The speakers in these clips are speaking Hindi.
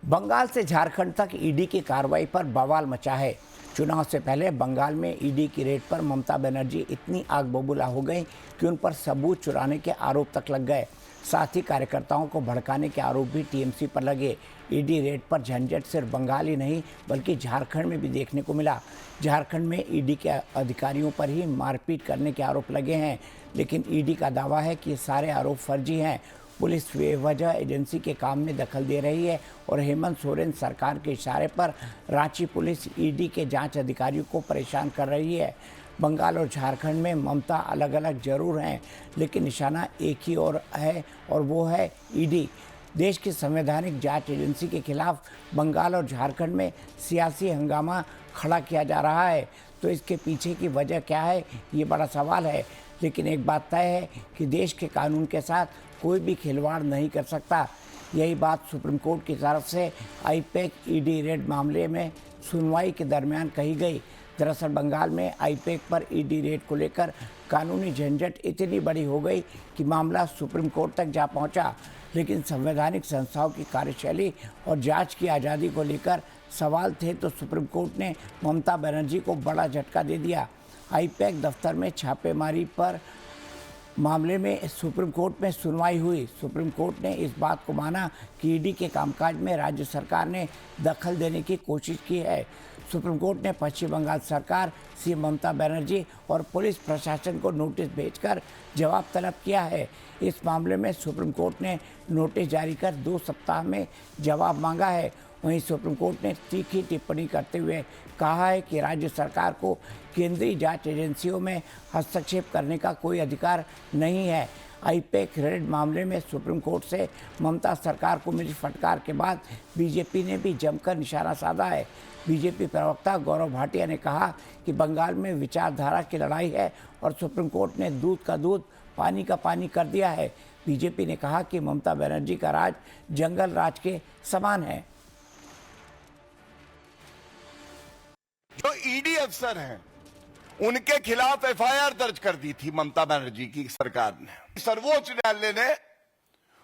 बंगाल से झारखंड तक ईडी की कार्रवाई पर बवाल मचा है। चुनाव से पहले बंगाल में ईडी की रेड पर ममता बनर्जी इतनी आग बबूला हो गई कि उन पर सबूत चुराने के आरोप तक लग गए। साथ ही कार्यकर्ताओं को भड़काने के आरोप भी टीएमसी पर लगे। ईडी रेड पर झंझट सिर्फ बंगाल ही नहीं बल्कि झारखंड में भी देखने को मिला। झारखंड में ईडी के अधिकारियों पर ही मारपीट करने के आरोप लगे हैं, लेकिन ईडी का दावा है कि सारे आरोप फर्जी हैं। पुलिस बेवजह एजेंसी के काम में दखल दे रही है और हेमंत सोरेन सरकार के इशारे पर रांची पुलिस ईडी के जांच अधिकारियों को परेशान कर रही है। बंगाल और झारखंड में ममता अलग अलग जरूर हैं, लेकिन निशाना एक ही और है, और वो है ईडी। देश की संवैधानिक जांच एजेंसी के खिलाफ बंगाल और झारखंड में सियासी हंगामा खड़ा किया जा रहा है। तो इसके पीछे की वजह क्या है, ये बड़ा सवाल है। लेकिन एक बात तय है कि देश के कानून के साथ कोई भी खिलवाड़ नहीं कर सकता। यही बात सुप्रीम कोर्ट की तरफ से आईपैक ईडी रेड मामले में सुनवाई के दरमियान कही गई। दरअसल बंगाल में आईपैक पर ईडी रेड को लेकर कानूनी झंझट इतनी बड़ी हो गई कि मामला सुप्रीम कोर्ट तक जा पहुंचा। लेकिन संवैधानिक संस्थाओं की कार्यशैली और जांच की आज़ादी को लेकर सवाल थे, तो सुप्रीम कोर्ट ने ममता बनर्जी को बड़ा झटका दे दिया। आईपैक दफ्तर में छापेमारी पर मामले में सुप्रीम कोर्ट में सुनवाई हुई। सुप्रीम कोर्ट ने इस बात को माना कि ईडी के कामकाज में राज्य सरकार ने दखल देने की कोशिश की है। सुप्रीम कोर्ट ने पश्चिम बंगाल सरकार, सीएम ममता बनर्जी और पुलिस प्रशासन को नोटिस भेजकर जवाब तलब किया है। इस मामले में सुप्रीम कोर्ट ने नोटिस जारी कर 2 सप्ताह में जवाब मांगा है। वहीं सुप्रीम कोर्ट ने तीखी टिप्पणी करते हुए कहा है कि राज्य सरकार को केंद्रीय जांच एजेंसियों में हस्तक्षेप करने का कोई अधिकार नहीं है। आईपैक रेड मामले में सुप्रीम कोर्ट से ममता सरकार को मिली फटकार के बाद बीजेपी ने भी जमकर निशाना साधा है। बीजेपी प्रवक्ता गौरव भाटिया ने कहा कि बंगाल में विचारधारा की लड़ाई है और सुप्रीम कोर्ट ने दूध का दूध पानी का पानी कर दिया है। बीजेपी ने कहा कि ममता बनर्जी का राज जंगल राज के समान है। जो ईडी अफसर हैं उनके खिलाफ एफआईआर दर्ज कर दी थी ममता बनर्जी की सरकार ने। सर्वोच्च न्यायालय ने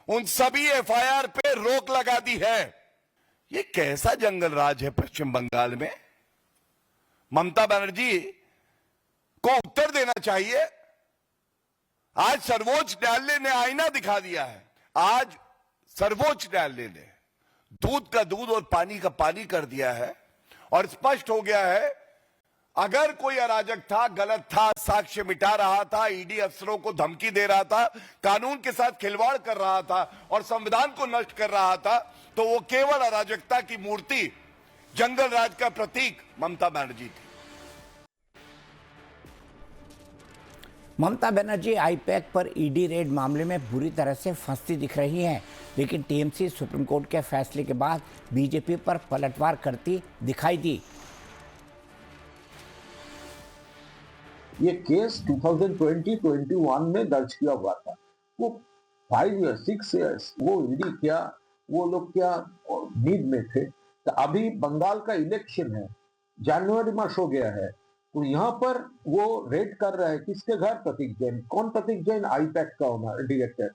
उन सभी एफआईआर पे रोक लगा दी है। ये कैसा जंगल राज है पश्चिम बंगाल में? ममता बनर्जी को उत्तर देना चाहिए। आज सर्वोच्च न्यायालय ने आईना दिखा दिया है। आज सर्वोच्च न्यायालय ने दूध का दूध और पानी का पानी कर दिया है और स्पष्ट हो गया है, अगर कोई अराजक था, गलत था, साक्ष्य मिटा रहा था, ईडी अफसरों को धमकी दे रहा था, कानून के साथ खिलवाड़ कर रहा था और संविधान को नष्ट कर रहा था, तो वो केवल अराजकता की मूर्ति, जंगल राज का प्रतीक ममता बनर्जी थी। ममता बनर्जी आईपैक पर ईडी रेड मामले में बुरी तरह से फंसती दिख रही हैं, लेकिन टीएमसी सुप्रीम कोर्ट के फैसले के बाद बीजेपी पर पलटवार करती दिखाई दी। ये केस 2020-21 में दर्ज किया हुआ था। वो 5 इयर्स 6 इयर्स वो ईडी क्या, वो लोग क्या नींद में थे। तो अभी बंगाल का इलेक्शन है, जनवरी मास हो गया है, तो यहाँ पर वो रेड कर रहा है किसके घर? प्रतीक जैन। कौन प्रतीक जैन? आईपैक का ओनर डायरेक्टर।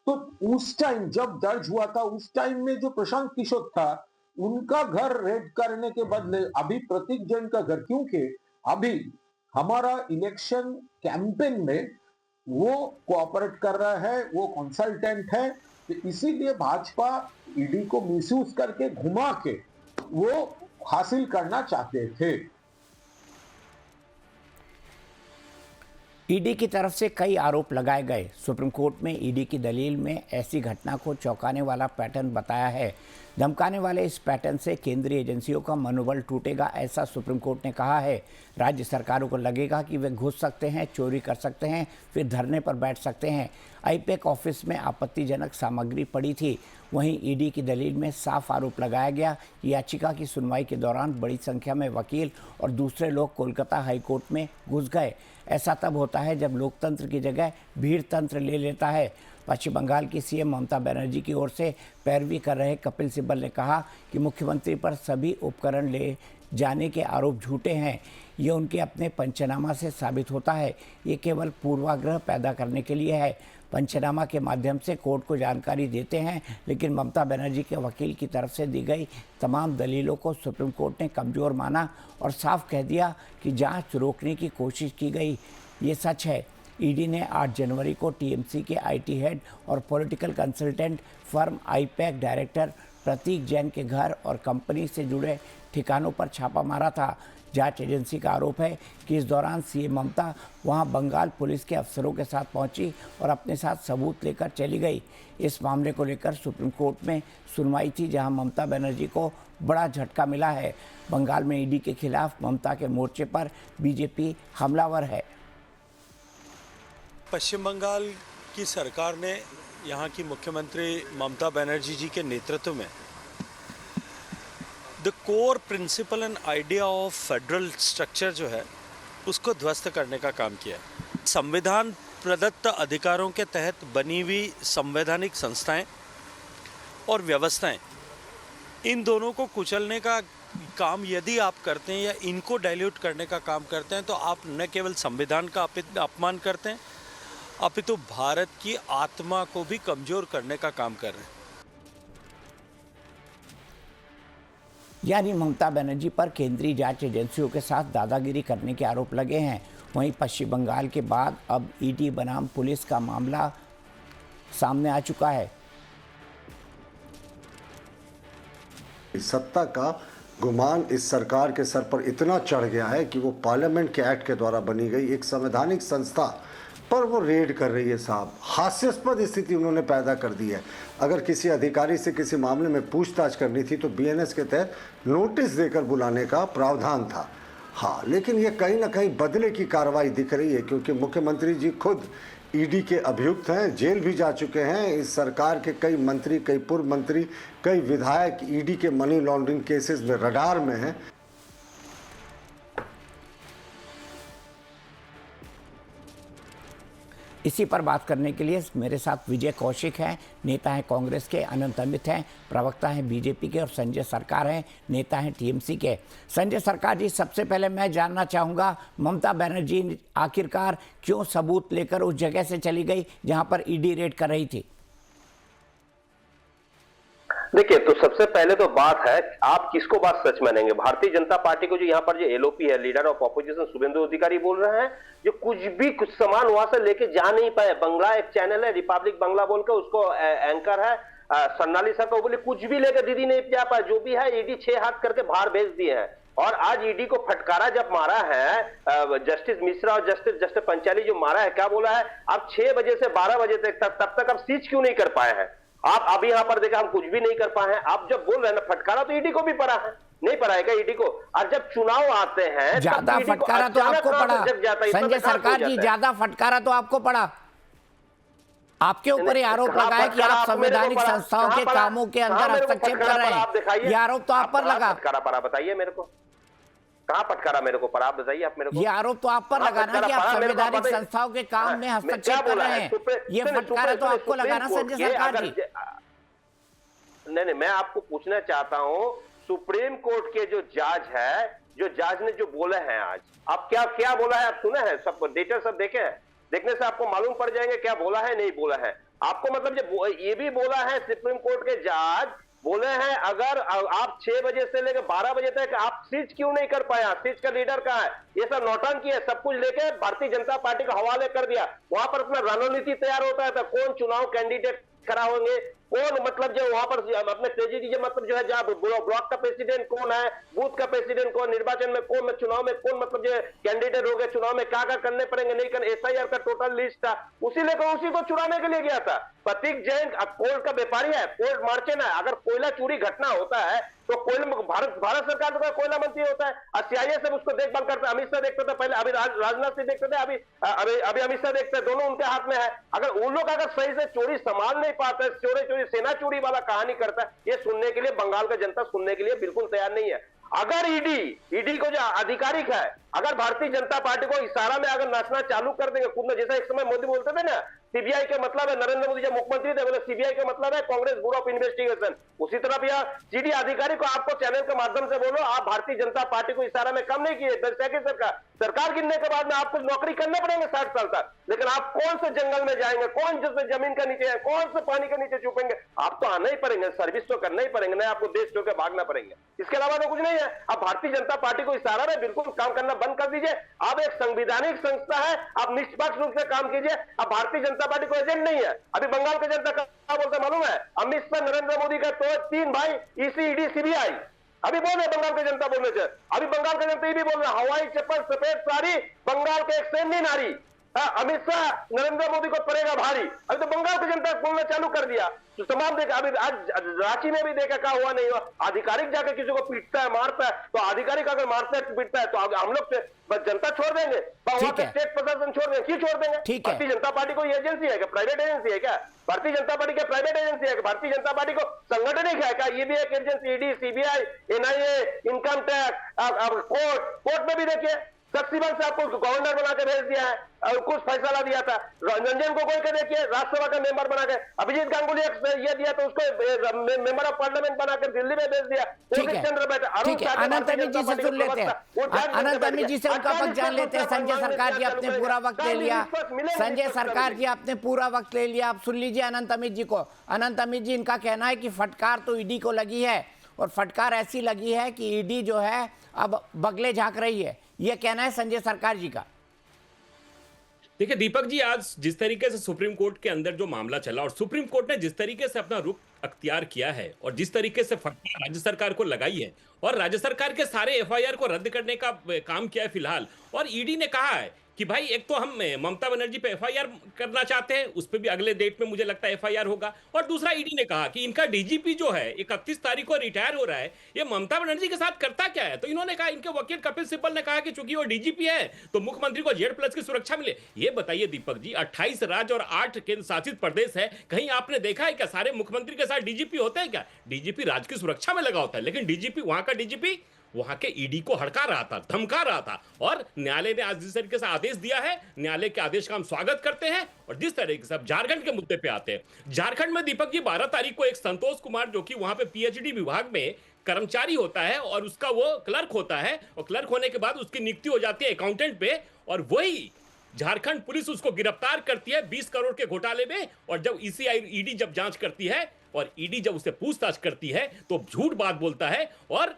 तो उस टाइम जब दर्ज हुआ था, उस टाइम में जो प्रशांत किशोर था, उनका घर रेड करने के बदले अभी प्रतीक जैन का घर, क्योंकि अभी हमारा इलेक्शन कैंपेन में वो कोऑपरेट कर रहा है, वो कंसल्टेंट है। तो इसीलिए भाजपा ईडी को मिसयूज करके घुमा के वो हासिल करना चाहते थे। ईडी की तरफ से कई आरोप लगाए गए। सुप्रीम कोर्ट में ईडी की दलील में ऐसी घटना को चौंकाने वाला पैटर्न बताया है। धमकाने वाले इस पैटर्न से केंद्रीय एजेंसियों का मनोबल टूटेगा, ऐसा सुप्रीम कोर्ट ने कहा है। राज्य सरकारों को लगेगा कि वे घुस सकते हैं, चोरी कर सकते हैं, फिर धरने पर बैठ सकते हैं। आईपैक ऑफिस में आपत्तिजनक सामग्री पड़ी थी। वहीं ईडी की दलील में साफ आरोप लगाया गया कि याचिका की सुनवाई के दौरान बड़ी संख्या में वकील और दूसरे लोग कोलकाता हाईकोर्ट में घुस गए। ऐसा तब होता है जब लोकतंत्र की जगह भीड़ तंत्र ले लेता है। पश्चिम बंगाल की सीएम ममता बनर्जी की ओर से पैरवी कर रहे कपिल सिब्बल ने कहा कि मुख्यमंत्री पर सभी उपकरण ले जाने के आरोप झूठे हैं। ये उनके अपने पंचनामा से साबित होता है। ये केवल पूर्वाग्रह पैदा करने के लिए है। पंचनामा के माध्यम से कोर्ट को जानकारी देते हैं, लेकिन ममता बनर्जी के वकील की तरफ से दी गई तमाम दलीलों को सुप्रीम कोर्ट ने कमज़ोर माना और साफ कह दिया कि जांच रोकने की कोशिश की गई। ये सच है। ईडी ने 8 जनवरी को टीएमसी के आईटी हेड और political consultant firm IPAC director Pratik Jain के घर और कंपनी से जुड़े ठिकानों पर छापा मारा था। जांच एजेंसी का आरोप है कि इस दौरान सीएम ममता वहां बंगाल पुलिस के अफसरों के साथ पहुंची और अपने साथ सबूत लेकर चली गई। इस मामले को लेकर सुप्रीम कोर्ट में सुनवाई थी, जहां ममता बनर्जी को बड़ा झटका मिला है। बंगाल में ईडी के खिलाफ ममता के मोर्चे पर बीजेपी हमलावर है। पश्चिम बंगाल की सरकार ने यहाँ की मुख्यमंत्री ममता बनर्जी जी के नेतृत्व में the core principle and idea of federal structure जो है उसको ध्वस्त करने का काम किया है। संविधान प्रदत्त अधिकारों के तहत बनी हुई संवैधानिक संस्थाएं और व्यवस्थाएं, इन दोनों को कुचलने का काम यदि आप करते हैं या इनको डाइल्यूट करने का काम करते हैं तो आप न केवल संविधान का अपमान करते हैं अपितु भारत की आत्मा को भी कमजोर करने का काम कर रहे हैं। यानी ममता बनर्जी पर केंद्रीय जांच एजेंसियों के साथ दादागिरी करने के आरोप लगे हैं। वहीं पश्चिम बंगाल के बाद अब ईडी बनाम पुलिस का मामला सामने आ चुका है। सत्ता का गुमान इस सरकार के सर पर इतना चढ़ गया है कि वो पार्लियामेंट के एक्ट के द्वारा बनी गई एक संवैधानिक संस्था पर वो रेड कर रही है। साहब, हास्यास्पद स्थिति उन्होंने पैदा कर दी है। अगर किसी अधिकारी से किसी मामले में पूछताछ करनी थी तो बीएनएस के तहत नोटिस देकर बुलाने का प्रावधान था। हाँ, लेकिन ये कहीं ना कहीं बदले की कार्रवाई दिख रही है, क्योंकि मुख्यमंत्री जी खुद ईडी के अभियुक्त हैं, जेल भी जा चुके हैं। इस सरकार के कई मंत्री, कई पूर्व मंत्री, कई विधायक ईडी के मनी लॉन्ड्रिंग केसेस में रडार में हैं। इसी पर बात करने के लिए मेरे साथ विजय कौशिक हैं, नेता हैं कांग्रेस के, अनंत अमित हैं, प्रवक्ता हैं बीजेपी के, और संजय सरकार हैं, नेता हैं टीएमसी के। संजय सरकार जी, सबसे पहले मैं जानना चाहूँगा, ममता बनर्जी आखिरकार क्यों सबूत लेकर उस जगह से चली गई जहाँ पर ईडी रेड कर रही थी? देखिए, तो सबसे पहले तो बात है, आप किसको बात सच मानेंगे? भारतीय जनता पार्टी को जो यहाँ पर जो एलओपी है, लीडर ऑफ ऑपोजिशन शुभेंदु अधिकारी बोल रहे हैं, जो कुछ सामान वहां से लेके जा नहीं पाए। बंगला एक चैनल है, रिपब्लिक बंगला बोल के, उसको एंकर है सोनाली सर को, बोले कुछ भी लेकर दीदी नहीं जा पाए। जो भी है ईडी 6 हाथ करके बाहर भेज दिए हैं। और आज ईडी को फटकारा जब मारा है जस्टिस मिश्रा और जस्टिस पंचाली जो मारा है, क्या बोला है, आप 6 बजे से 12 बजे तक तब तक आप सीज क्यों नहीं कर पाए हैं? आप अभी यहां पर देखा, हम कुछ भी नहीं कर पाए हैं। आप जब बोल रहे हैं ना, फटकारा तो ईडी को भी पड़ा है, नहीं पड़ा है क्या ईडी को? और जब चुनाव आते हैं ज्यादा फटकारा तो आपको पड़ा। संजय सरकार जी, ज्यादा फटकारा तो आपको पड़ा। आपके ऊपर ये आरोप लगा है कि आप संवैधानिक संस्थाओं के कामों के अंदर हस्तक्षेप कर रहे हैं। ये आरोप तो आप पर लगा। फटकारा पड़ा, बताइए मेरे को, कहां फटकारा मेरे को पड़ा? आप बताइए आप मेरे को। ये आरोप तो आप पर लगाना कि आप संवैधानिक संस्थाओं के काम में हस्तक्षेप कर रहे हैं। ये फटकारा तो आपको लगाना संजय सरकार जी। नहीं, मैं आपको पूछना चाहता हूं, सुप्रीम कोर्ट के जो जज है, जो जज ने जो बोले हैं आज, आप क्या बोला है? आप सुने हैं? सब डेटा सब देखे हैं? देखने से आपको मालूम पड़ जाएंगे क्या बोला है, नहीं बोला है। आपको मतलब ये भी बोला है सुप्रीम कोर्ट के जज बोले हैं, अगर आप 6 बजे से लेकर 12 बजे तक आप सीज क्यों नहीं कर पाया? सीज का लीडर कहाँ है? ये सब नौटंकी है। सब कुछ लेके भारतीय जनता पार्टी का हवाले कर दिया। वहां पर अपना रणनीति तैयार होता है, कौन चुनाव कैंडिडेट खड़ा होंगे, कौन मतलब जो वहां पर अपने प्रेसिडेंट मतलब जो है, जहां ब्लॉक का प्रेसिडेंट कौन है, बूथ का प्रेसिडेंट कौन, निर्वाचन में कौन, चुनाव में कौन मतलब जो कैंडिडेट हो गए, चुनाव में क्या करने पड़ेंगे, नहीं करने, एसआईआर का टोटल लिस्ट था। उसी लेकर उसी को चुराने के लिए गया था। प्रतीक जैन कोल का व्यापारी है, कोल मर्चेंट है। अगर कोयला चोरी घटना होता है तो कोयला भारत सरकार का कोयला मंत्री होता है, और सीआईए सब उसको देखभाल करता है। अमित शाह देखते थे पहले, अभी राजनाथ सिंह देखते थे, अभी अमित शाह देखते हैं, दोनों उनके हाथ में है। अगर उन लोग अगर सही से चोरी संभाल नहीं पाते, चोरी सेना चोरी वाला कहानी करता है, ये सुनने के लिए बंगाल का जनता सुनने के लिए बिल्कुल तैयार नहीं है। अगर ईडी को जो आधिकारिक है, अगर भारतीय जनता पार्टी को इशारा में अगर नाचना चालू कर देंगे, कूदना, जैसा एक समय मोदी बोलते थे ना सीबीआई का मतलब है, नरेंद्र मोदी जब मुख्यमंत्री थे बोले सीबीआई का मतलब है कांग्रेस ब्यूरो ऑफ इन्वेस्टिगेशन। उसी तरफ यह सीडी अधिकारी को आपको चैनल के माध्यम से बोलो, आप भारतीय जनता पार्टी को इशारा में कम नहीं किए। सरकार गिरने के बाद में आपको नौकरी करने पड़ेंगे 60 साल तक, लेकिन आप कौन से जंगल में जाएंगे, कौन से जमीन के नीचे है, कौन से पानी के नीचे छुपेंगे? आप तो आना ही पड़ेंगे, सर्विस तो करना ही पड़ेंगे, नहीं आपको देश छोड़ के भागना पड़ेंगे। इसके अलावा तो कुछ नहीं है। आप भारतीय जनता पार्टी को इशारा में बिल्कुल काम करना बंद कर दीजिए। आप एक संवैधानिक संस्था है, आप निष्पक्ष रूप से काम कीजिए। आप भारतीय जनता पार्टी को एजेंट नहीं है। अभी बंगाल की जनता क्या बोलते मालूम है? अमित शाह, नरेंद्र मोदी का तो 3 भाई ईसी, ईडी, सीबीआई। अभी बोल रहे बंगाल की जनता बोलने से, अभी बंगाल की जनता ये भी बोल रहे हवाई चप्पल सफेद साड़ी बंगाल के एक सैन्य नारी। अमित शाह नरेंद्र मोदी को पड़ेगा भारी। अभी तो बंगाल की जनता बोलना चालू कर दिया। तो तमाम देखा, अभी आज रांची में भी देखा क्या हुआ नहीं हुआ। आधिकारिक जाकर किसी को पीटता है, मारता है, तो आधिकारिक अगर मारता है पीटता है तो हम लोग से बस जनता छोड़ देंगे, वहां पे स्टेट प्रशासन छोड़ देंगे। क्यों छोड़ देंगे? भारतीय जनता पार्टी को एजेंसी है क्या? प्राइवेट एजेंसी है क्या? भारतीय जनता पार्टी क्या प्राइवेट एजेंसी है? भारतीय जनता पार्टी को संगठन ही है क्या? ये भी एक agency, ED, CBI, NIA, income tax, court में भी देखिए शक्तिबल से आपको गवर्नर बना के भेज दिया है और कुछ फैसला दिया था। रंजन गोगोई के देखिए राज्यसभा का मेंबर बना के, अभिजीत गांगुली ये दिया तो उसको मेंबर ऑफ पार्लियामेंट बनाकर दिल्ली में भेज दिया। ठीक है, अनंत अमित जी से सुन लेते हैं। अनंत अमित जी से उनका पक्ष जान लेते हैं। संजय सरकार जी आपने पूरा वक्त ले लिया। संजय सरकार जी आपने पूरा वक्त ले लिया, आप सुन लीजिए अनंत अमित जी को। अनंत अमित जी, इनका कहना है कि फटकार तो ईडी को लगी है और फटकार ऐसी लगी है कि ईडी जो है अब बगले झांक रही है। यह कहना है संजय सरकार जी का। देखिए दीपक जी, आज जिस तरीके से सुप्रीम कोर्ट के अंदर जो मामला चला और सुप्रीम कोर्ट ने जिस तरीके से अपना रुख अख्तियार किया है और जिस तरीके से फटकार राज्य सरकार को लगाई है और राज्य सरकार के सारे एफआईआर को रद्द करने का काम किया है फिलहाल, और ईडी ने कहा है कि भाई एक तो हम ममता बनर्जी पे एफआईआर करना चाहते हैं, उस पे भी अगले डेट में मुझे लगता है एफआईआर होगा, और दूसरा ईडी ने कहा कि इनका डीजीपी जो है 31 तारीख को रिटायर हो रहा है, ये ममता बनर्जी के साथ करता क्या है? तो इन्होंने कहा, इनके वकील कपिल सिब्बल ने कहा कि चूंकि वो डीजीपी है तो मुख्यमंत्री को Z+ की सुरक्षा मिले। ये बताइए दीपक जी, 28 राज्य और 8 केंद्र शासित प्रदेश है, कहीं आपने देखा है क्या सारे मुख्यमंत्री के साथ डीजीपी होते हैं क्या? डीजीपी राज्य की सुरक्षा में लगा होता है, लेकिन डीजीपी वहां का डीजीपी वहां के ईडी को हड़का रहा था, धमका रहा था, और न्यायालय ने आज जिस तरीके से आदेश दिया है, न्यायालय के आदेश का हम स्वागत करते हैं। और जिस तरीके से अब झारखंड के मुद्दे पे आते हैं, झारखंड में दीपक जी 12 तारीख को एक संतोष कुमार जो कि वहां पे पीएचडी विभाग में कर्मचारी होता है और उसका वो क्लर्क होता है, और क्लर्क होने के बाद उसकी नियुक्ति हो जाती है अकाउंटेंट पे, और वही झारखंड पुलिस उसको गिरफ्तार करती है 20 करोड़ के घोटाले में। और जब ईडी जब जांच करती है और ईडी जब उसे पूछताछ करती है तो झूठ बात बोलता है, और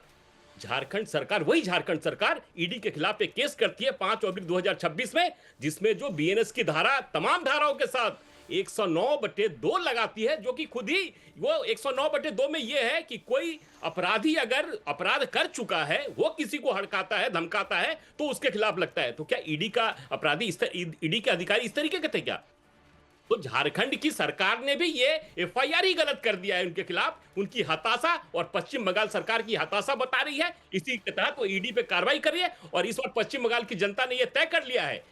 झारखंड सरकार, वही झारखंड सरकार ईडी के खिलाफ एक केस करती है 5/2026 में, जिसमें जो बीएनएस की धारा तमाम धाराओं के साथ 109/2 लगाती है, जो कि खुद ही वो 109/2 में ये है कि कोई अपराधी अगर अपराध कर चुका है, वो किसी को हड़काता है, धमकाता है, तो उसके खिलाफ लगता है। तो क्या ईडी का अपराधी ईडी के अधिकारी इस तरीके के थे क्या? तो झारखंड की सरकार ने भी ये एफआईआर ही गलत कर दिया है उनके खिलाफ, उनकी हताशा, और पश्चिम बंगाल सरकार की हताशा बता रही है। इसी के तहत वो ईडी पे कार्रवाई कर रही है, और इस बार पश्चिम बंगाल की जनता ने यह तय कर लिया है,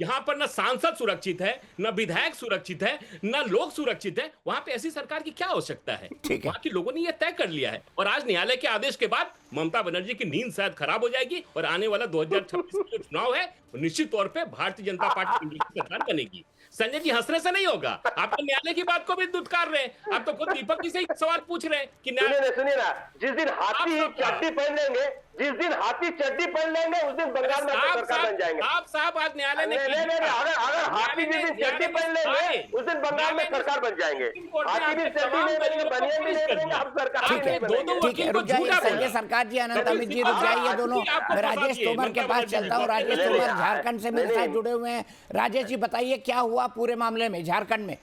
यहां पर न सांसद सुरक्षित है, न विधायक सुरक्षित है, न लोग सुरक्षित है, वहां पे ऐसी सरकार की क्या आवश्यकता है? वहां के लोगों ने यह तय कर लिया है, और आज न्यायालय के आदेश के बाद ममता बनर्जी की नींद शायद खराब हो जाएगी, और आने वाला 2026 का जो चुनाव है निश्चित तौर पर भारतीय जनता पार्टी की सरकार बनेगी। संजय जी, हंसने से नहीं होगा, आप तो न्यायालय की बात को भी दुत्कार रहे हैं, आप तो खुद दीपक जी से एक सवाल पूछ रहे हैं कि सुनिए ना, जिस दिन हाथी चड्डी पहन लेंगे, जिस दिन हाथी चड्डी पहन लेंगे उस दिन बंगाल में सरकार बन जाएंगे। साहब आज न्यायालय ने अगर हाथी जिस दिन चड्डी पहन लेंगे उस दिन बंगाल में सरकार बन जाएंगे। हाथी भी चड्डी नहीं बनेंगे, बनियान भी नहीं बनेंगे, हम सरकार नहीं बनेंगे। ठीक है, रुक जाइए संजय सरकार जी, अनंत अमित जी रुक जाइए दोनों। मैं राजेश तोमर के पास चलता हूँ। राजेश तोमर झारखंड से मेरे साथ जुड़े हुए हैं। राजेश जी बताइए क्या हुआ पूरे मामले में झारखंड में,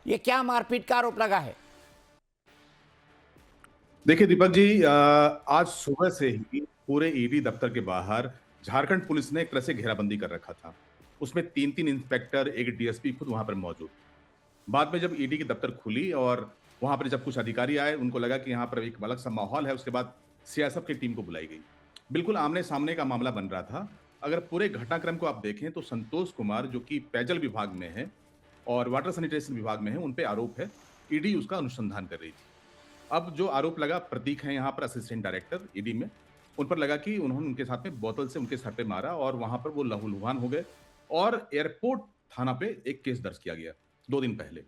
ये क्या मारपीट का आरोप लगा है? देखिए दीपक जी, आज सुबह से ही पूरे ईडी दफ्तर के बाहर झारखंड पुलिस ने एक तरह से घेराबंदी कर रखा था। उसमें 3 इंस्पेक्टर, एक डीएसपी खुद वहां पर मौजूद। बाद में जब ईडी की दफ्तर खुली और वहां पर जब कुछ अधिकारी आए, उनको लगा कि यहाँ पर एक अलग सा माहौल है। उसके बाद सीआईएसएफ की टीम को बुलाई गई। बिल्कुल आमने सामने का मामला बन रहा था। अगर पूरे घटनाक्रम को आप देखें तो संतोष कुमार जो कि पेयजल विभाग में है और वाटर सैनिटेशन विभाग में है, उन पे आरोप है। ईडी उसका अनुसंधान कर रही थी। अब जो आरोप लगा, प्रतीक है यहाँ पर असिस्टेंट डायरेक्टर ईडी में, उन पर लगा कि उन्होंने उनके साथ में बोतल से उनके सर पे मारा और वहां पर वो लहूलुहान हो गए, और एयरपोर्ट थाना पे एक केस दर्ज किया गया। 2 दिन पहले।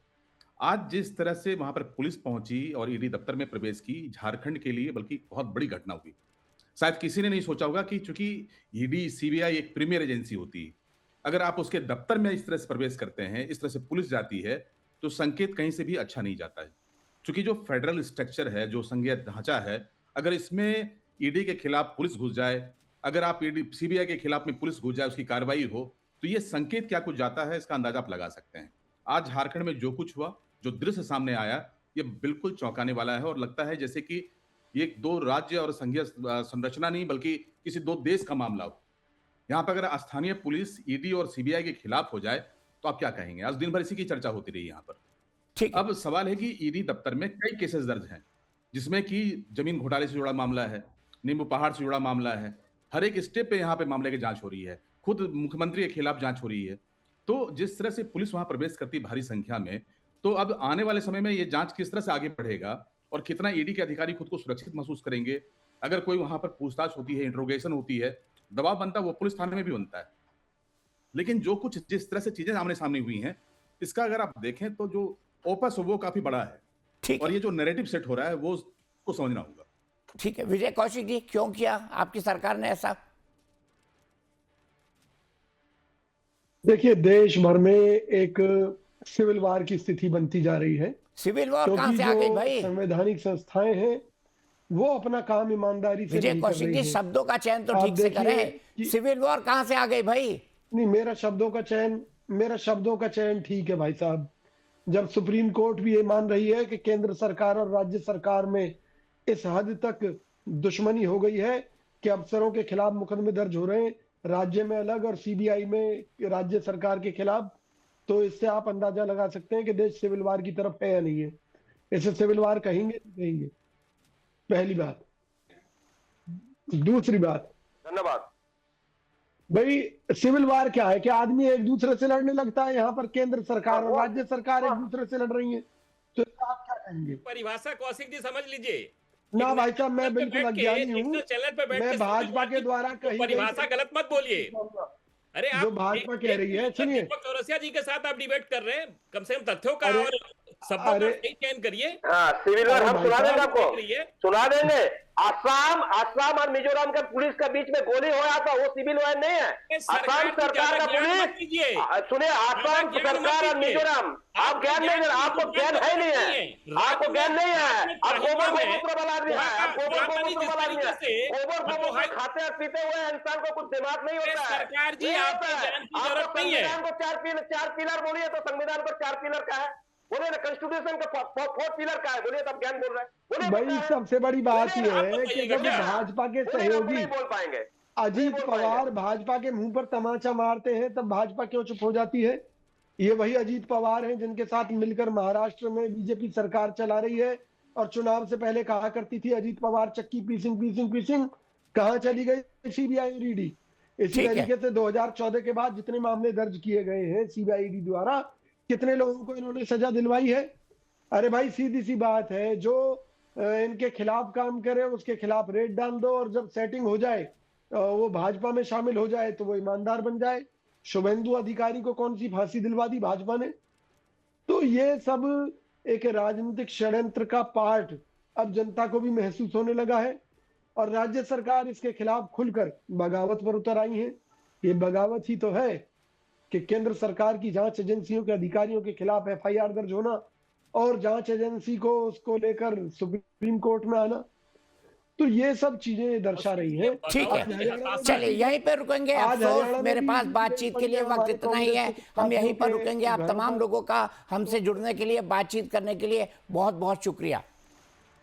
आज जिस तरह से वहां पर पुलिस पहुंची और ईडी दफ्तर में प्रवेश की, झारखंड के लिए बल्कि बहुत बड़ी घटना हुई। शायद किसी ने नहीं सोचा होगा कि चूंकि ईडी सीबीआई एक प्रीमियर एजेंसी होती है, अगर आप उसके दफ्तर में इस तरह से प्रवेश करते हैं, इस तरह से पुलिस जाती है, तो संकेत कहीं से भी अच्छा नहीं जाता है। चूंकि जो फेडरल स्ट्रक्चर है, जो संघीय ढांचा है, अगर इसमें ईडी के खिलाफ पुलिस घुस जाए, अगर आप ईडी सीबीआई के खिलाफ में पुलिस घुस जाए, उसकी कार्रवाई हो, तो ये संकेत क्या कुछ जाता है, इसका अंदाजा आप लगा सकते हैं। आज झारखंड में जो कुछ हुआ, जो दृश्य सामने आया, ये बिल्कुल चौंकाने वाला है और लगता है जैसे कि ये 2 राज्य और संघीय संरचना नहीं बल्कि किसी 2 देश का मामला हो। यहाँ पर अगर स्थानीय पुलिस ईडी और सीबीआई के खिलाफ हो जाए तो आप क्या कहेंगे? आज दिन भर इसी की चर्चा होती रही यहाँ पर। ठीक। अब सवाल है कि ईडी दफ्तर में कई केसेस दर्ज हैं, जिसमें कि जमीन घोटाले से जुड़ा मामला है, नींबू पहाड़ से जुड़ा मामला है, हर एक स्टेप पे यहाँ पे मामले की जांच हो रही है, खुद मुख्यमंत्री के खिलाफ जांच हो रही है। तो जिस तरह से पुलिस वहां प्रवेश करती भारी संख्या में, तो अब आने वाले समय में ये जांच किस तरह से आगे बढ़ेगा और कितना ईडी के अधिकारी खुद को सुरक्षित महसूस करेंगे। अगर कोई वहां पर पूछताछ होती है, इंट्रोगेशन होती है, दबाव बनता है, वो पुलिस थाने में भी बनता है। लेकिन जो कुछ जिस तरह से चीजें आमने सामने हुई हैं, इसका अगर आप देखें तो जो ओपस वो काफी बड़ा है। ठीक और है। ये जो नैरेटिव सेट हो रहा है वो उसको समझना होगा। ठीक है, विजय कौशिक जी, क्यों किया आपकी सरकार ने ऐसा? देखिए, देश भर में एक सिविल वार की स्थिति बनती जा रही है, सिविल वॉर कहां क्योंकि से आ गई जो भाई? संवैधानिक संस्थाएं हैं वो अपना काम ईमानदारी से विजय नहीं कर कौशिक रही जी, हैं। शब्दों का चयन तो आप ठीक से देखिए करें। कि- सिविल वॉर कहां से आ गई भाई? नहीं, मेरा शब्दों का चयन ठीक है भाई साहब। जब सुप्रीम कोर्ट भी ये मान रही है कि केंद्र सरकार और राज्य सरकार में इस हद तक दुश्मनी हो गई है कि अफसरों के खिलाफ मुकदमे दर्ज हो रहे हैं, राज्य में अलग और सीबीआई में राज्य सरकार के खिलाफ, तो इससे आप अंदाजा लगा सकते हैं कि देश सिविल वार की तरफ है या नहीं है। इसे सिविल वार कहेंगे? पहली बात। दूसरी बात, धन्यवाद। भाई सिविल वार क्या है कि आदमी एक दूसरे से लड़ने लगता है। यहाँ पर केंद्र सरकार और राज्य सरकार एक दूसरे से लड़ रही है, तो आप क्या कहेंगे? परिभाषा कौशिक जी समझ लीजिए ना भाई साहब, मैं बिल्कुल अज्ञानी हूँ। चैनल पे बैठ मैं के भाजपा के द्वारा तो कही परिभाषा गलत मत बोलिए। अरे जो आप भाजपा कह रही है, सुनिए। दीपक चौरसिया जी के साथ आप डिबेट कर रहे हैं, कम से कम तथ्यों का अरे- और शब्दों का अरे- सही चयन करिए। हाँ, सिविल वार हम भाई सुना देंगे साहब, आपको, करिए। सुना देंगे। असम और मिजोरम के पुलिस के बीच में गोली हो रहा था, वो सिविल वार नहीं है। असम सरकार का पुलिस, सुनिए, असम सरकार और मिजोरम, आप ज्ञान नहीं दे रहे, आपको ज्ञान है नहीं है, आपको ज्ञान नहीं है। आप गोबर गोमूत्र वाला आदमी है, आप गोबर गोमूत्र वाला आदमी है। गोबर गोमूत्र खाते और पीते हुए इंसान को कुछ दिमाग नहीं होता है। सरकार जी, नहीं आपको होता है। ज्ञान की आपको जरूरत नहीं है। संविधान को चार पिलर बोलिए तो संविधान को 4 पिलर का है, बोलिए ना। कॉन्स्टिट्यूशन का 4 पिलर का है, बोलिए तब ज्ञान बोल रहे हैं, बोलिए। भाई सबसे बड़ी बात यह आप है कि बताइएगा जब क्या? भाजपा के बोलिए, आप सहयोगी नहीं बोल पाएंगे। अजीत नहीं बोल पवार पाएंगे। भाजपा के मुंह पर तमाचा मारते हैं, तब भाजपा क्यों चुप हो जाती है? ये वही अजीत पवार हैं जिनके साथ मिलकर महाराष्ट्र में बीजेपी सरकार चला रही है और चुनाव से पहले कहा करती थी अजीत पवार चक्की पीसिंग। कहां चली गई सीबीआई और ईडी? इसी ठीक है। तरीके से 2014 के बाद जितने मामले दर्ज किए गए हैं सीबीआई ईडी द्वारा, कितने लोगों को इन्होंने सजा दिलवाई है? अरे भाई, सीधी सी बात है, जो इनके खिलाफ काम करे उसके खिलाफ रेड डाल दो, और जब सेटिंग हो जाए, वो भाजपा में शामिल हो जाए, तो वो ईमानदार बन जाए। शुभेंदु अधिकारी को कौन सी फांसी दिलवा दी भाजपा ने? तो ये सब एक राजनीतिक षड्यंत्र का पार्ट अब जनता को भी महसूस होने लगा है, और राज्य सरकार इसके खिलाफ खुलकर बगावत पर उतर आई है। ये बगावत ही तो है कि केंद्र सरकार की जांच एजेंसियों के अधिकारियों के खिलाफ एफआईआर दर्ज होना और जांच एजेंसी को उसको लेकर सुप्रीम कोर्ट में आना, तो ये सब चीजें दर्शा रही हैं। ठीक है, चलिए यहीं पे रुकेंगे। आज अफसोस हरियाणा में मेरे भी पास बीजेपी बातचीत के लिए हमारे वक्त इतना ही है। कांग्रेस हम यहीं पर के रुकेंगे। आप घर तमाम पर- लोगों का हमसे जुड़ने के लिए, बातचीत करने के लिए बहुत बहुत शुक्रिया।